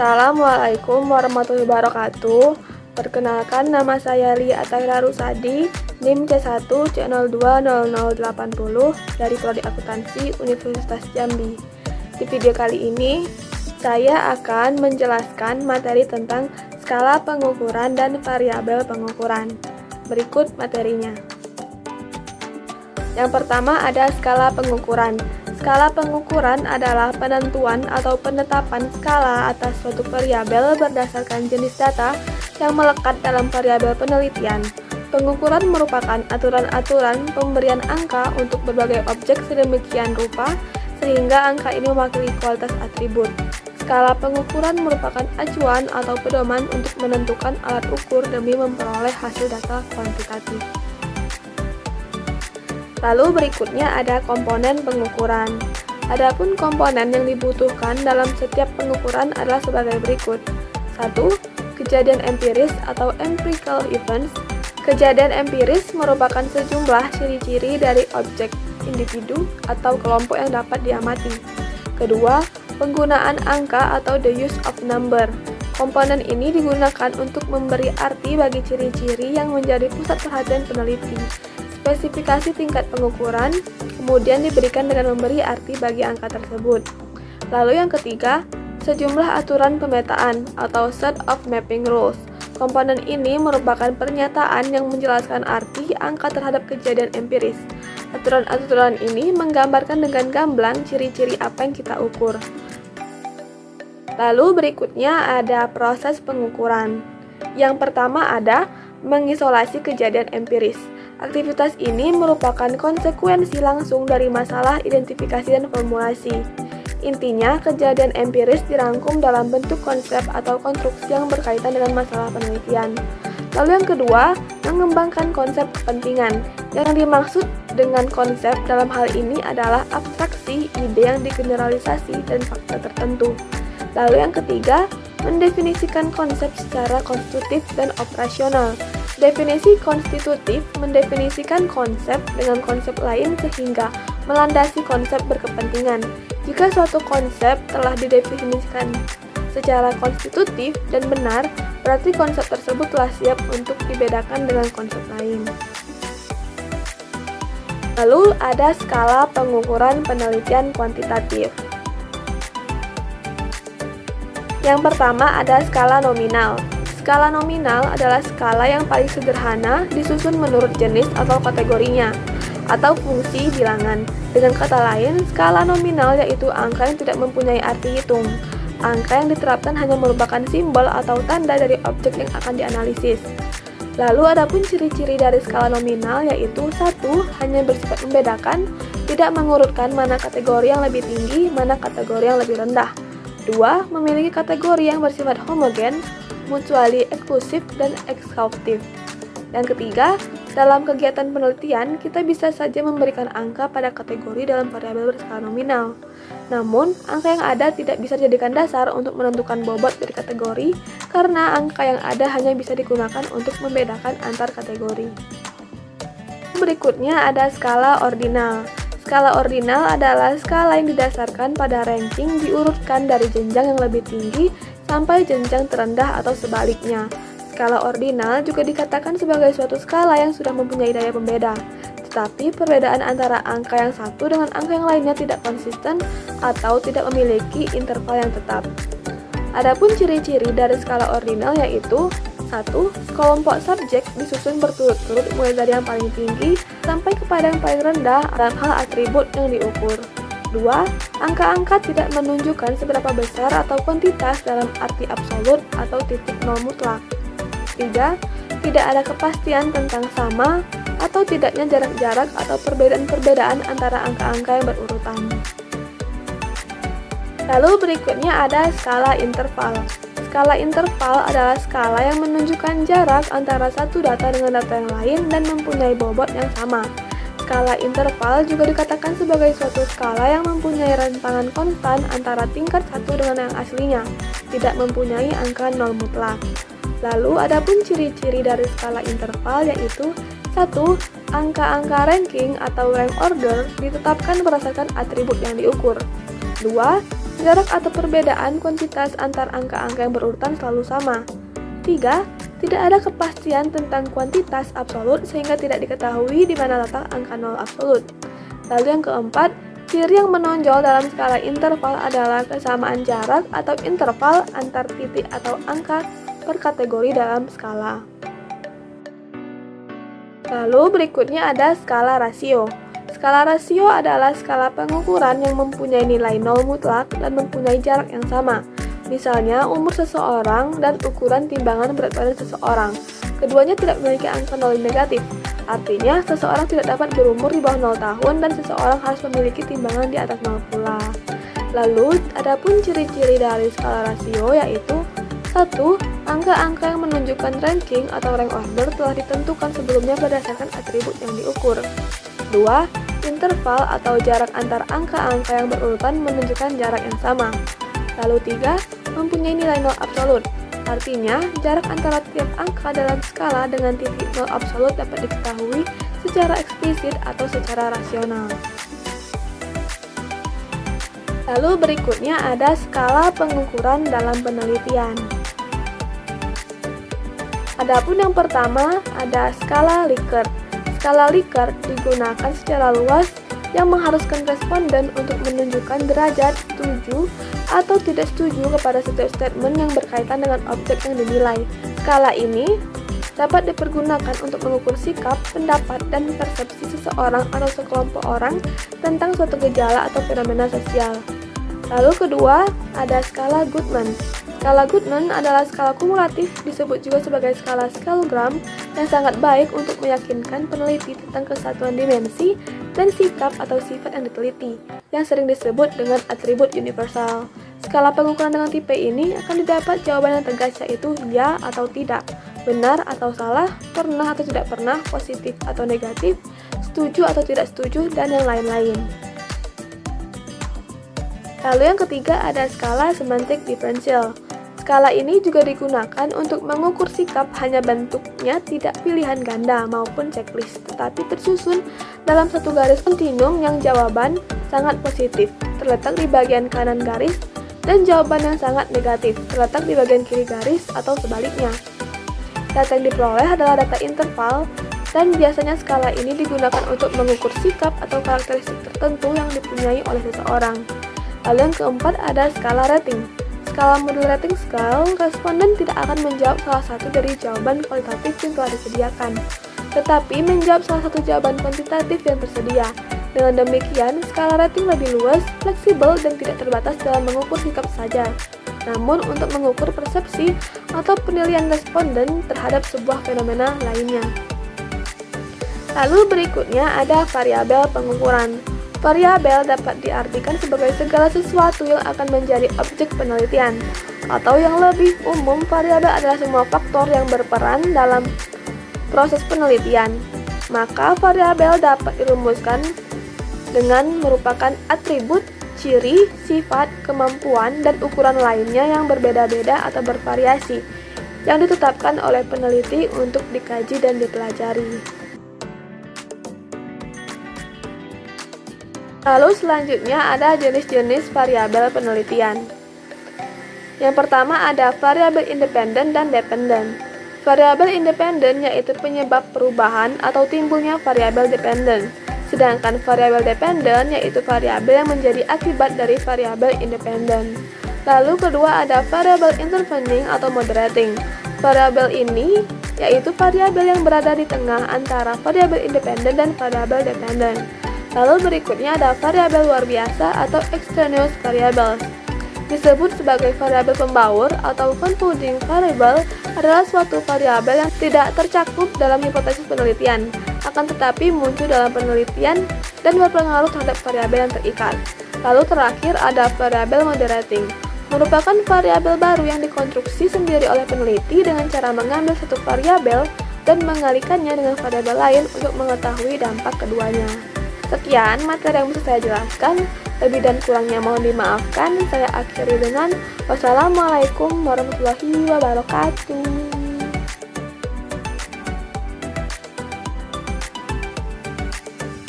Assalamualaikum warahmatullahi wabarakatuh. Perkenalkan, nama saya Lia Ataira Rusadi, NIM C1 C020080 dari Prodi Akuntansi Universitas Jambi. Di video kali ini, saya akan menjelaskan materi tentang skala pengukuran dan variabel pengukuran. Berikut materinya. Yang pertama ada skala pengukuran. Skala pengukuran adalah penentuan atau penetapan skala atas suatu variabel berdasarkan jenis data yang melekat dalam variabel penelitian. Pengukuran merupakan aturan-aturan pemberian angka untuk berbagai objek sedemikian rupa sehingga angka ini mewakili kualitas atribut. Skala pengukuran merupakan acuan atau pedoman untuk menentukan alat ukur demi memperoleh hasil data kuantitatif. Lalu berikutnya ada komponen pengukuran. Adapun komponen yang dibutuhkan dalam setiap pengukuran adalah sebagai berikut. 1. Kejadian empiris atau empirical events. Kejadian empiris merupakan sejumlah ciri-ciri dari objek, individu, atau kelompok yang dapat diamati. Kedua, penggunaan angka atau the use of number. Komponen ini digunakan untuk memberi arti bagi ciri-ciri yang menjadi pusat perhatian peneliti. Spesifikasi tingkat pengukuran kemudian diberikan dengan memberi arti bagi angka tersebut. Lalu yang ketiga, sejumlah aturan pemetaan atau set of mapping rules. Komponen ini merupakan pernyataan yang menjelaskan arti angka terhadap kejadian empiris. Aturan-aturan ini menggambarkan dengan gamblang ciri-ciri apa yang kita ukur. Lalu berikutnya ada proses pengukuran. Yang pertama ada mengisolasi kejadian empiris. Aktivitas ini merupakan konsekuensi langsung dari masalah identifikasi dan formulasi. Intinya, kejadian empiris dirangkum dalam bentuk konsep atau konstruksi yang berkaitan dengan masalah penelitian. Lalu yang kedua, mengembangkan konsep kepentingan. Yang dimaksud dengan konsep dalam hal ini adalah abstraksi, ide yang digeneralisasi, dan fakta tertentu. Lalu yang ketiga, mendefinisikan konsep secara konstitutif dan operasional. Definisi konstitutif mendefinisikan konsep dengan konsep lain sehingga melandasi konsep berkepentingan. Jika suatu konsep telah didefinisikan secara konstitutif dan benar, berarti konsep tersebut telah siap untuk dibedakan dengan konsep lain. Lalu ada skala pengukuran penelitian kuantitatif. Yang pertama ada skala nominal. Skala nominal adalah skala yang paling sederhana disusun menurut jenis atau kategorinya, atau fungsi bilangan. Dengan kata lain, skala nominal yaitu angka yang tidak mempunyai arti hitung. Angka yang diterapkan hanya merupakan simbol atau tanda dari objek yang akan dianalisis. Lalu adapun ciri-ciri dari skala nominal yaitu 1. Hanya bersifat membedakan, tidak mengurutkan mana kategori yang lebih tinggi, mana kategori yang lebih rendah. 2. Memiliki kategori yang bersifat homogen, mutually eksklusif dan ekskaustif. Yang ketiga, dalam kegiatan penelitian, kita bisa saja memberikan angka pada kategori dalam variabel berskala nominal. Namun, angka yang ada tidak bisa dijadikan dasar untuk menentukan bobot dari kategori, karena angka yang ada hanya bisa digunakan untuk membedakan antar kategori. Berikutnya ada skala ordinal. Skala ordinal adalah skala yang didasarkan pada ranking diurutkan dari jenjang yang lebih tinggi sampai jenjang terendah atau sebaliknya. Skala ordinal juga dikatakan sebagai suatu skala yang sudah mempunyai daya pembeda, tetapi perbedaan antara angka yang satu dengan angka yang lainnya tidak konsisten atau tidak memiliki interval yang tetap. Adapun ciri-ciri dari skala ordinal yaitu 1. Kelompok subjek disusun berturut-turut mulai dari yang paling tinggi sampai kepada yang paling rendah dalam hal atribut yang diukur. 2. Angka-angka tidak menunjukkan seberapa besar atau kuantitas dalam arti absolut atau titik nol mutlak. 3. Tidak ada kepastian tentang sama atau tidaknya jarak-jarak atau perbedaan-perbedaan antara angka-angka yang berurutan. Lalu berikutnya ada skala interval. Skala interval adalah skala yang menunjukkan jarak antara satu data dengan data yang lain dan mempunyai bobot yang sama. Skala interval juga dikatakan sebagai suatu skala yang mempunyai rentangan konstan antara tingkat satu dengan yang aslinya, tidak mempunyai angka nol mutlak. Lalu adapun ciri-ciri dari skala interval yaitu 1. Angka-angka ranking atau rank order ditetapkan berdasarkan atribut yang diukur. 2. Jarak atau perbedaan kuantitas antar angka-angka yang berurutan selalu sama. 3. Tidak ada kepastian tentang kuantitas absolut sehingga tidak diketahui di mana letak angka nol absolut. Lalu yang keempat, ciri yang menonjol dalam skala interval adalah kesamaan jarak atau interval antar titik atau angka per kategori dalam skala. Lalu berikutnya ada skala rasio. Skala rasio adalah skala pengukuran yang mempunyai nilai nol mutlak dan mempunyai jarak yang sama. Misalnya, umur seseorang dan ukuran timbangan berat badan seseorang. Keduanya tidak memiliki angka nol negatif. Artinya, seseorang tidak dapat berumur di bawah 0 tahun dan seseorang harus memiliki timbangan di atas 0 pula. Lalu, adapun ciri-ciri dari skala rasio yaitu 1. Angka-angka yang menunjukkan ranking atau rank order telah ditentukan sebelumnya berdasarkan atribut yang diukur. 2. Interval atau jarak antar angka-angka yang berurutan menunjukkan jarak yang sama. Lalu 3. Mempunyai nilai nol absolut. Artinya, jarak antara tiap angka dalam skala dengan titik nol absolut dapat diketahui secara eksplisit atau secara rasional. Lalu berikutnya ada skala pengukuran dalam penelitian. Adapun yang pertama ada skala Likert. Skala Likert digunakan secara luas yang mengharuskan responden untuk menunjukkan derajat setuju atau tidak setuju kepada setiap statement yang berkaitan dengan objek yang dinilai. Skala ini dapat dipergunakan untuk mengukur sikap, pendapat, dan persepsi seseorang atau sekelompok orang tentang suatu gejala atau fenomena sosial. Lalu kedua, ada skala Goodman. Skala Goodman adalah skala kumulatif, disebut juga sebagai skala skalogram, yang sangat baik untuk meyakinkan peneliti tentang kesatuan dimensi dan sikap atau sifat yang diteliti, yang sering disebut dengan atribut universal. Skala pengukuran dengan tipe ini akan didapat jawaban yang tegas, yaitu ya atau tidak, benar atau salah, pernah atau tidak pernah, positif atau negatif, setuju atau tidak setuju, dan yang lain-lain. Lalu yang ketiga ada skala semantik diferensial. Skala ini juga digunakan untuk mengukur sikap, hanya bentuknya tidak pilihan ganda maupun checklist, tetapi tersusun dalam satu garis kontinum yang jawaban sangat positif terletak di bagian kanan garis dan jawaban yang sangat negatif terletak di bagian kiri garis atau sebaliknya. Data yang diperoleh adalah data interval dan biasanya skala ini digunakan untuk mengukur sikap atau karakteristik tertentu yang dipunyai oleh seseorang. Lalu yang keempat ada skala rating. Skala model rating scale, responden tidak akan menjawab salah satu dari jawaban kualitatif yang telah disediakan, tetapi menjawab salah satu jawaban kuantitatif yang tersedia. Dengan demikian, skala rating lebih luas, fleksibel, dan tidak terbatas dalam mengukur sikap saja, namun untuk mengukur persepsi atau penilaian responden terhadap sebuah fenomena lainnya. Lalu berikutnya ada variabel pengukuran. Variabel dapat diartikan sebagai segala sesuatu yang akan menjadi objek penelitian. Atau yang lebih umum, variabel adalah semua faktor yang berperan dalam proses penelitian. Maka variabel dapat dirumuskan dengan merupakan atribut, ciri, sifat, kemampuan, dan ukuran lainnya yang berbeda-beda atau bervariasi, yang ditetapkan oleh peneliti untuk dikaji dan dipelajari. Lalu selanjutnya ada jenis-jenis variabel penelitian. Yang pertama ada variabel independen dan dependen. Variabel independen yaitu penyebab perubahan atau timbulnya variabel dependen. Sedangkan variabel dependen yaitu variabel yang menjadi akibat dari variabel independen. Lalu kedua ada variabel intervening atau moderating. Variabel ini yaitu variabel yang berada di tengah antara variabel independen dan variabel dependen. Lalu berikutnya ada variabel luar biasa atau extraneous variables. Disebut sebagai variabel pembaur atau confounding variable adalah suatu variabel yang tidak tercakup dalam hipotesis penelitian, akan tetapi muncul dalam penelitian dan berpengaruh terhadap variabel yang terikat. Lalu terakhir ada variabel moderating, merupakan variabel baru yang dikonstruksi sendiri oleh peneliti dengan cara mengambil satu variabel dan mengalihkannya dengan variabel lain untuk mengetahui dampak keduanya. Sekian materi yang bisa saya jelaskan, lebih dan kurangnya mohon dimaafkan. Saya akhiri dengan wassalamualaikum warahmatullahi wabarakatuh.